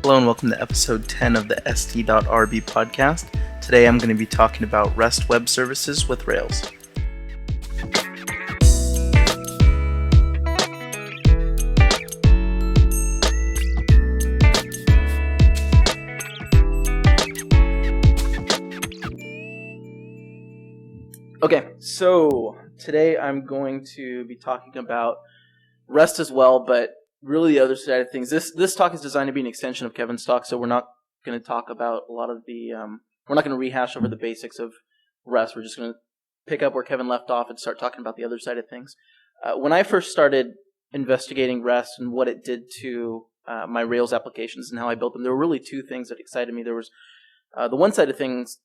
Hello and welcome to episode 10 of the st.rb podcast. Today I'm going to be talking about REST web services with Rails. Okay, so today I'm going to be talking about REST as well, but really the other side of things. This talk is designed to be an extension of Kevin's talk, so we're not going to talk about a lot of the, we're not going to rehash over the basics of REST. We're just going to pick up where Kevin left off and start talking about the other side of things. When I first started investigating REST and what it did to my Rails applications and how I built them, there were really two things that excited me. There was the one side of things,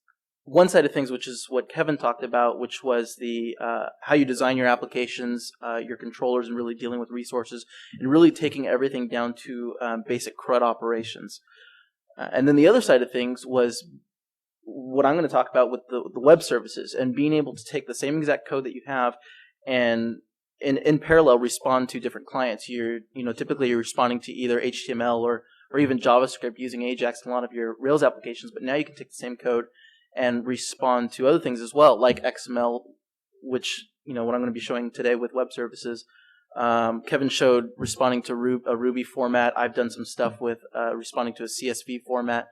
which is what Kevin talked about, which was the how you design your applications, your controllers, and really dealing with resources, and really taking everything down to basic CRUD operations. And then the other side of things was what I'm going to talk about with the web services and being able to take the same exact code that you have and in parallel respond to different clients. Typically you're responding to either HTML or even JavaScript using Ajax in a lot of your Rails applications, but now you can take the same code and respond to other things as well, like XML, which, what I'm going to be showing today with web services. Kevin showed responding to a Ruby format. I've done some stuff with responding to a CSV format,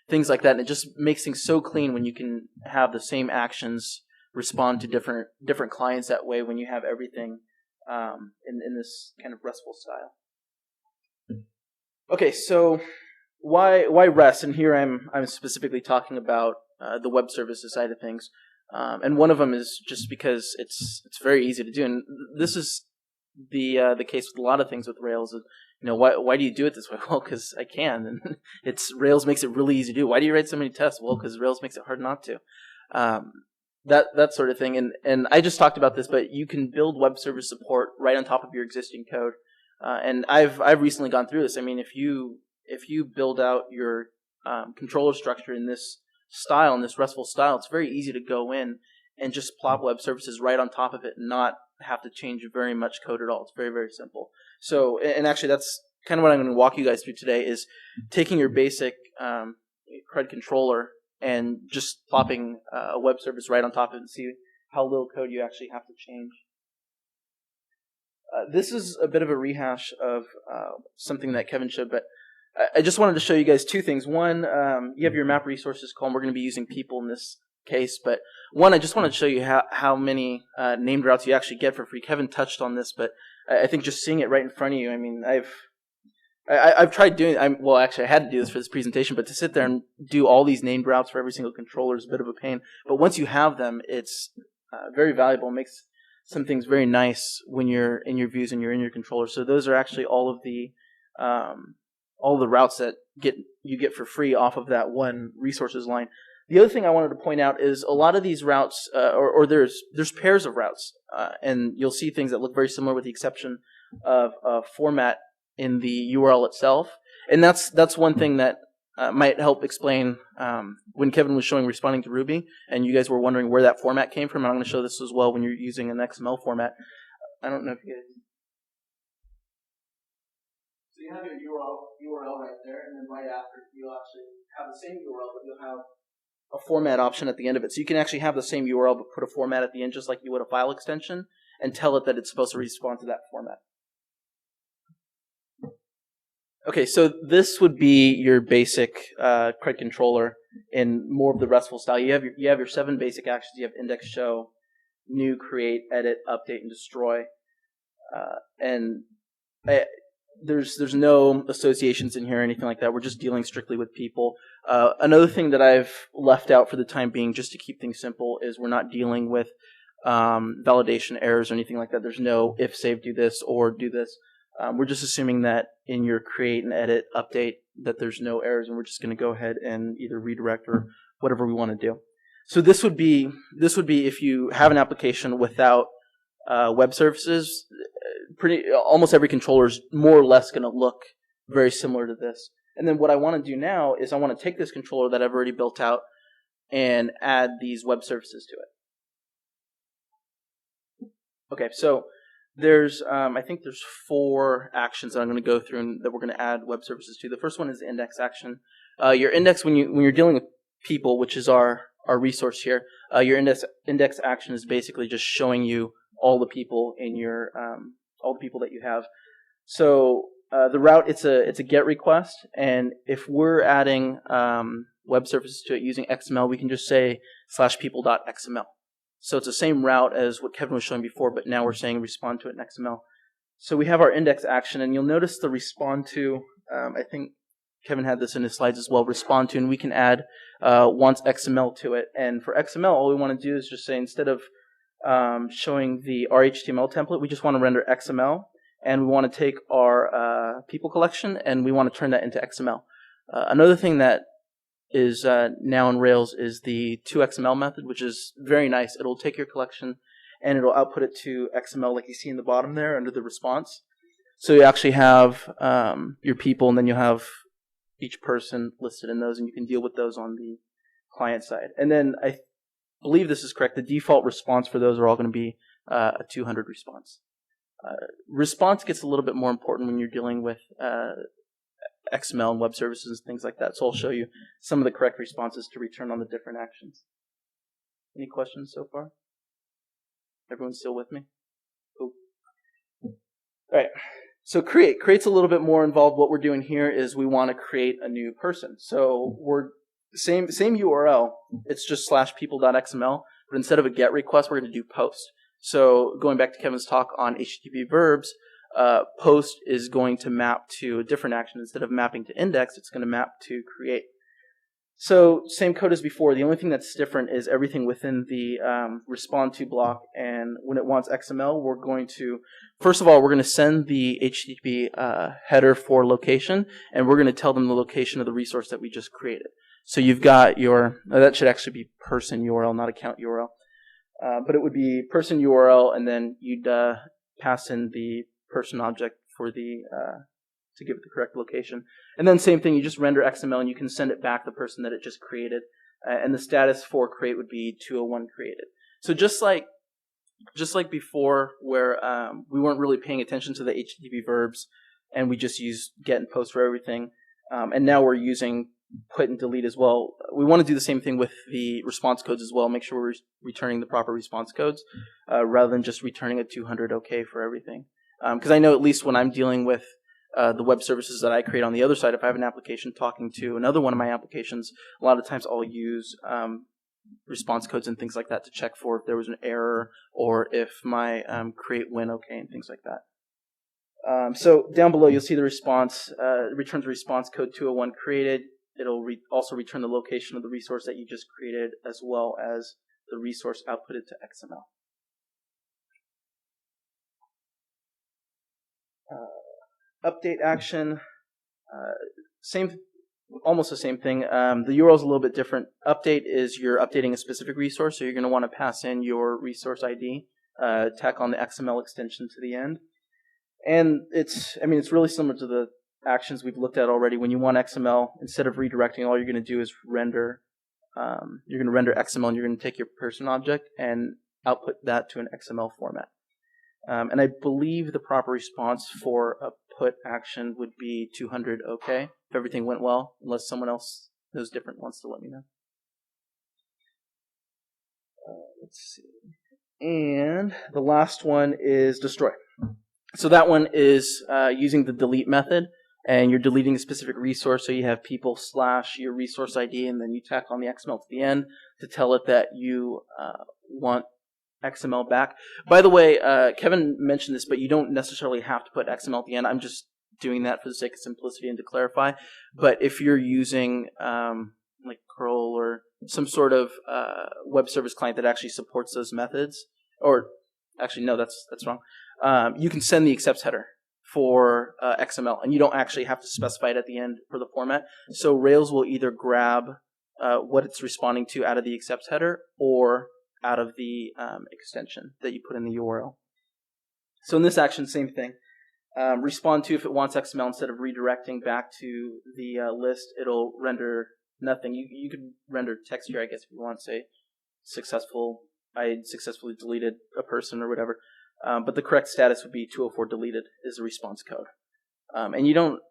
things like that. And it just makes things so clean when you can have the same actions respond to different clients that way when you have everything in this kind of RESTful style. Okay, so why REST? And here I'm specifically talking about the web services side of things, and one of them is just because it's very easy to do, and this is the case with a lot of things with Rails. Why do you do it this way? Well, because I can, and Rails makes it really easy to do. Why do you write so many tests? Well, because Rails makes it hard not to. That sort of thing, and I just talked about this, but you can build web service support right on top of your existing code, and I've recently gone through this. I mean, if you build out your controller structure in this style, in this RESTful style, it's very easy to go in and just plop web services right on top of it and not have to change very much code at all. It's very, very simple. So, and actually that's kind of what I'm going to walk you guys through today is taking your basic CRUD controller and just plopping a web service right on top of it and see how little code you actually have to change. This is a bit of a rehash of something that Kevin showed, but I just wanted to show you guys two things. One, you have your map resources column. We're going to be using people in this case, but one, I just wanted to show you how many named routes you actually get for free. Kevin touched on this, but I think just seeing it right in front of you, I mean, I've tried doing. I had to do this for this presentation, but to sit there and do all these named routes for every single controller is a bit of a pain. But once you have them, it's very valuable. It makes some things very nice when you're in your views and you're in your controller. So those are actually all of the routes that you get for free off of that one resources line. The other thing I wanted to point out is a lot of these routes, or there's pairs of routes, and you'll see things that look very similar with the exception of format in the URL itself. And that's one thing that might help explain when Kevin was showing responding to Ruby, and you guys were wondering where that format came from. And I'm going to show this as well when you're using an XML format. I don't know if you guys... So you have your URL right there, and then right after you'll actually have the same URL, but you'll have a format option at the end of it. So you can actually have the same URL, but put a format at the end just like you would a file extension, and tell it that it's supposed to respond to that format. Okay, so this would be your basic CRUD controller in more of the RESTful style. You have your 7 basic actions. You have index, show, new, create, edit, update, and destroy. There's no associations in here or anything like that. We're just dealing strictly with people. Another thing that I've left out for the time being, just to keep things simple, is we're not dealing with validation errors or anything like that. There's no if save do this or do this. We're just assuming that in your create and edit update that there's no errors, and we're just going to go ahead and either redirect or whatever we want to do. So this would be if you have an application without web services. Almost every controller is more or less going to look very similar to this. And then what I want to do now is I want to take this controller that I've already built out and add these web services to it. Okay, so There's, I think there's 4 actions that I'm going to go through and that we're going to add web services to. The first one is the index action. Your index, when you're dealing with people, which is our resource here, your index action is basically just showing you all the people in your all the people that you have. So the route, it's a GET request, and if we're adding web services to it using XML, we can just say /people.xml. So it's the same route as what Kevin was showing before, but now we're saying respond to it in XML. So we have our index action, and you'll notice the respond to, I think Kevin had this in his slides as well, respond to, and we can add wants XML to it. And for XML, all we want to do is just say, instead of showing our HTML template, we just want to render XML, and we want to take our people collection, and we want to turn that into XML. Another thing that is now in Rails is the toXML method, which is very nice. It'll take your collection and it'll output it to XML, like you see in the bottom there under the response. So you actually have your people, and then you'll have each person listed in those, and you can deal with those on the client side. And then I believe this is correct. The default response for those are all going to be a 200 response. Response gets a little bit more important when you're dealing with XML and web services and things like that. So I'll show you some of the correct responses to return on the different actions. Any questions so far? Everyone still with me? Cool. All right. So create's a little bit more involved. What we're doing here is we want to create a new person. So we're same URL. It's just /people.xml, but instead of a GET request, we're going to do post. So going back to Kevin's talk on HTTP verbs, post is going to map to a different action. Instead of mapping to index, it's going to map to create. So same code as before. The only thing that's different is everything within the respond to block. And when it wants XML, we're going to, first of all, we're going to send the HTTP header for location, and we're going to tell them the location of the resource that we just created. So you've got that should actually be person URL, not account URL. But it would be person URL, and then you'd pass in the person object for the to give it the correct location. And then same thing, you just render XML, and you can send it back the person that it just created. And the status for create would be 201 created. So just like before, where we weren't really paying attention to the HTTP verbs, and we just used get and post for everything, and now we're using put and delete as well. We want to do the same thing with the response codes as well. Make sure we're returning the proper response codes rather than just returning a 200 OK for everything. Because I know, at least when I'm dealing with the web services that I create on the other side, if I have an application talking to another one of my applications, a lot of times I'll use response codes and things like that to check for if there was an error or if my create went OK and things like that. So down below, you'll see the response. It returns response code 201 created. It'll also return the location of the resource that you just created, as well as the resource outputted to XML. Update action, almost the same thing. The URL is a little bit different. Update is you're updating a specific resource, so you're going to want to pass in your resource ID, tack on the XML extension to the end. And it's really similar to the actions we've looked at already. When you want XML, instead of redirecting, all you're going to do is render. You're going to render XML, and you're going to take your person object and output that to an XML format. And I believe the proper response for a put action would be 200 OK if everything went well, unless someone else knows different wants to let me know. Let's see. And the last one is destroy. So that one is using the delete method, and you're deleting a specific resource. So you have people / your resource ID, and then you tack on the XML to the end to tell it that you want XML back. By the way, Kevin mentioned this, but you don't necessarily have to put XML at the end. I'm just doing that for the sake of simplicity and to clarify. But if you're using like curl or some sort of web service client that actually supports those methods, or actually no, that's wrong. You can send the accepts header for XML, and you don't actually have to specify it at the end for the format. So Rails will either grab what it's responding to out of the accepts header or out of the extension that you put in the URL. So in this action, same thing. Respond to, if it wants XML, instead of redirecting back to the list, it'll render nothing. You could render text here, I guess, if you want to say I successfully deleted a person or whatever. but the correct status would be 204 deleted is the response code. And you don't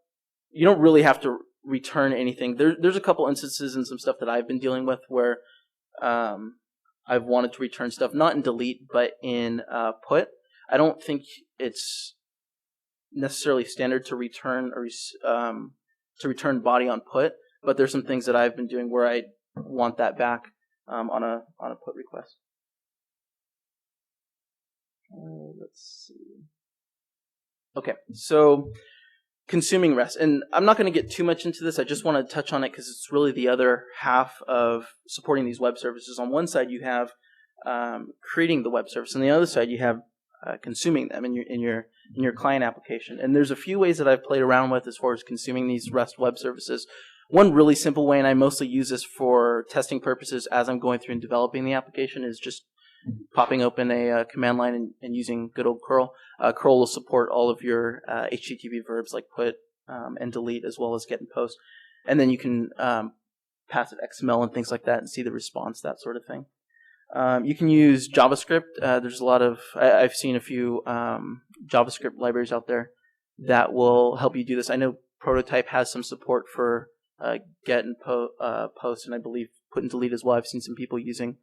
really have to return anything. There's a couple instances and some stuff that I've been dealing with where I've wanted to return stuff, not in delete, but in put. I don't think it's necessarily standard to return body on put, but there's some things that I've been doing where I want that back on a put request. Let's see. Okay, so consuming REST, and I'm not going to get too much into this. I just want to touch on it because it's really the other half of supporting these web services. On one side, you have creating the web service, and the other side, you have consuming them in your client application. And there's a few ways that I've played around with as far as consuming these REST web services. One really simple way, and I mostly use this for testing purposes as I'm going through and developing the application, is just popping open a command line and using good old curl. Curl will support all of your HTTP verbs like put and delete, as well as get and post. And then you can pass it XML and things like that and see the response, that sort of thing. You can use JavaScript. There's a lot of, I've seen a few JavaScript libraries out there that will help you do this. I know Prototype has some support for get and post, and I believe put and delete as well. I've seen some people using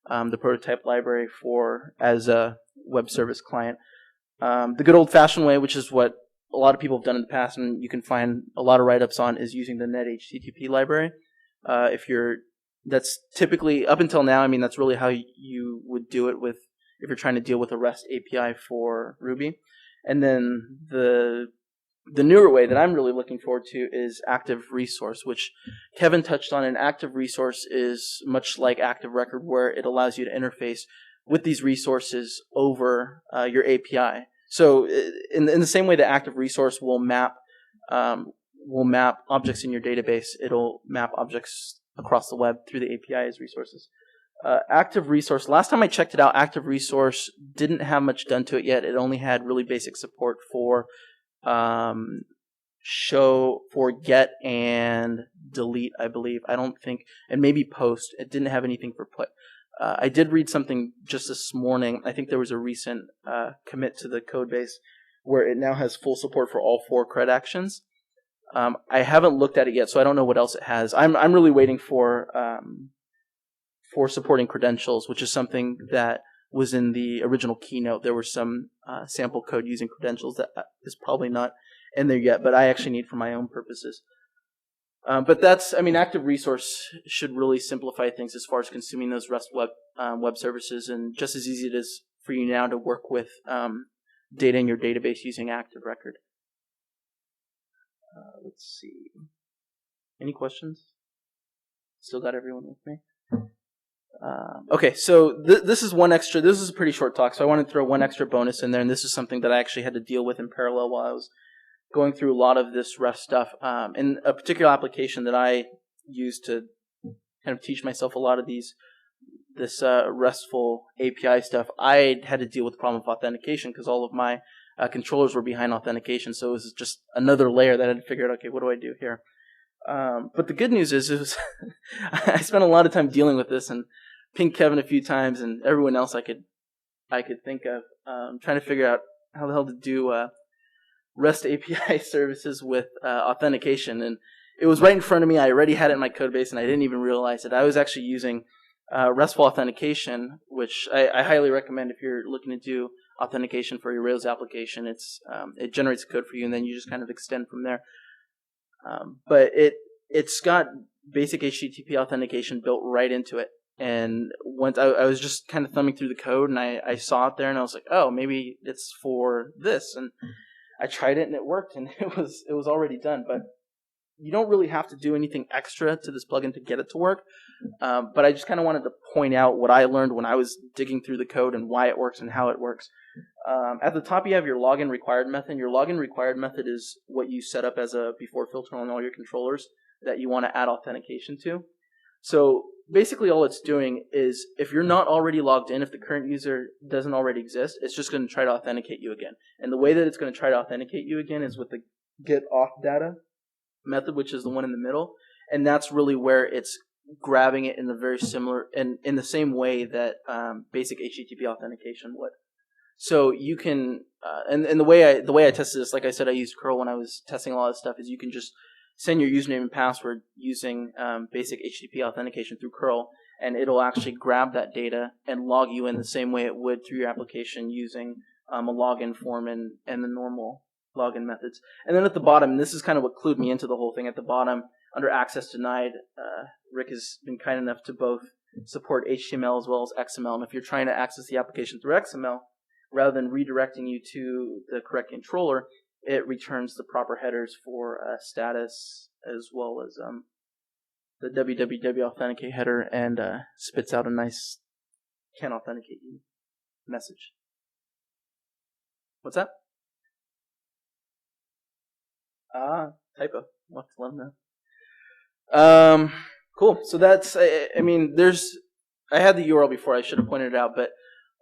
the Prototype library as a web service client. The good old-fashioned way, which is what a lot of people have done in the past, and you can find a lot of write-ups on, is using the net HTTP library. That's typically, up until now, I mean, that's really how you would do it if you're trying to deal with a REST API for Ruby. And then the newer way that I'm really looking forward to is Active Resource, which Kevin touched on. An Active Resource is much like Active Record, where it allows you to interface with these resources over your API. So in the same way that Active Resource will map objects in your database, it'll map objects across the web through the API as resources. Active Resource, last time I checked it out, Active Resource didn't have much done to it yet. It only had really basic support for get and delete, I believe. I don't think, and maybe post. It didn't have anything for put. I did read something just this morning. I think there was a recent commit to the code base where it now has full support for all 4 CRUD actions. I haven't looked at it yet, so I don't know what else it has. I'm really waiting for supporting credentials, which is something that was in the original keynote. There was some sample code using credentials that is probably not in there yet, but I actually need for my own purposes. But Active Resource should really simplify things as far as consuming those REST web services, and just as easy it is for you now to work with data in your database using Active Record. Let's see. Any questions? Still got everyone with me? Okay, so this is one extra. This is a pretty short talk, so I want to throw one extra bonus in there, and this is something that I actually had to deal with in parallel while I was going through a lot of this REST stuff. In a particular application that I use to kind of teach myself a lot of this RESTful API stuff, I had to deal with the problem of authentication because all of my controllers were behind authentication, so it was just another layer that I had to figure out, okay, what do I do here? But the good news is I spent a lot of time dealing with this and pinged Kevin a few times and everyone else I could think of, trying to figure out how the hell to do REST API services with authentication. And it was right in front of me. I already had it in my code base and I didn't even realize it. I was actually using RESTful authentication, which I highly recommend if you're looking to do authentication for your Rails application. It generates code for you and then you just kind of extend from there. But it's got basic HTTP authentication built right into it. And once I was just kind of thumbing through the code and I saw it there and I was like, oh, maybe it's for this. And I tried it and it worked and it was already done. But you don't really have to do anything extra to this plugin to get it to work. But I just kind of wanted to point out what I learned when I was digging through the code and why it works and how it works. At the top, you have your login required method. Your login required method is what you set up as a before filter on all your controllers that you want to add authentication to. So basically all it's doing is if you're not already logged in, if the current user doesn't already exist, it's just going to try to authenticate you again. And the way that it's going to try to authenticate you again is with the get auth data method, which is the one in the middle. And that's really where it's grabbing it in the very similar and in the same way that basic HTTP authentication would. So you can, and the way I tested this, like I said, I used curl when I was testing a lot of stuff. Is you can just send your username and password using basic HTTP authentication through curl, and it'll actually grab that data and log you in the same way it would through your application using a login form and the normal login methods. And then at the bottom, this is kind of what clued me into the whole thing. At the bottom, under access denied, Rick has been kind enough to both support HTML as well as XML. And if you're trying to access the application through XML, rather than redirecting you to the correct controller, it returns the proper headers for status as well as the www authenticate header, and spits out a nice can authenticate you message. What's that? Typo. We'll have to let them know. Cool. So that's, I mean, I had the URL before, I should have pointed it out, but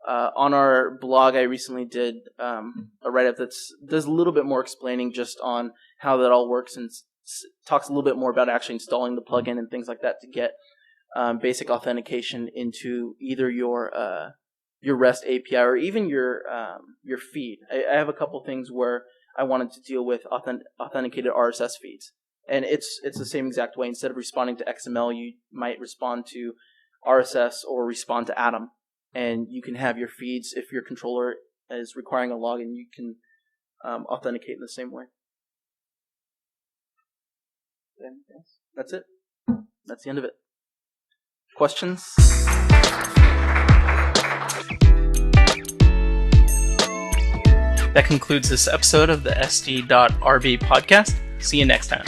on our blog, I recently did a write-up that does a little bit more explaining just on how that all works, and talks a little bit more about actually installing the plugin and things like that to get basic authentication into either your REST API or even your feed. I have a couple things where I wanted to deal with authenticated RSS feeds, and it's the same exact way. Instead of responding to XML, you might respond to RSS or respond to Atom. And you can have your feeds, if your controller is requiring a login, you can authenticate in the same way. That's it. That's the end of it. Questions? That concludes this episode of the SD.RB podcast. See you next time.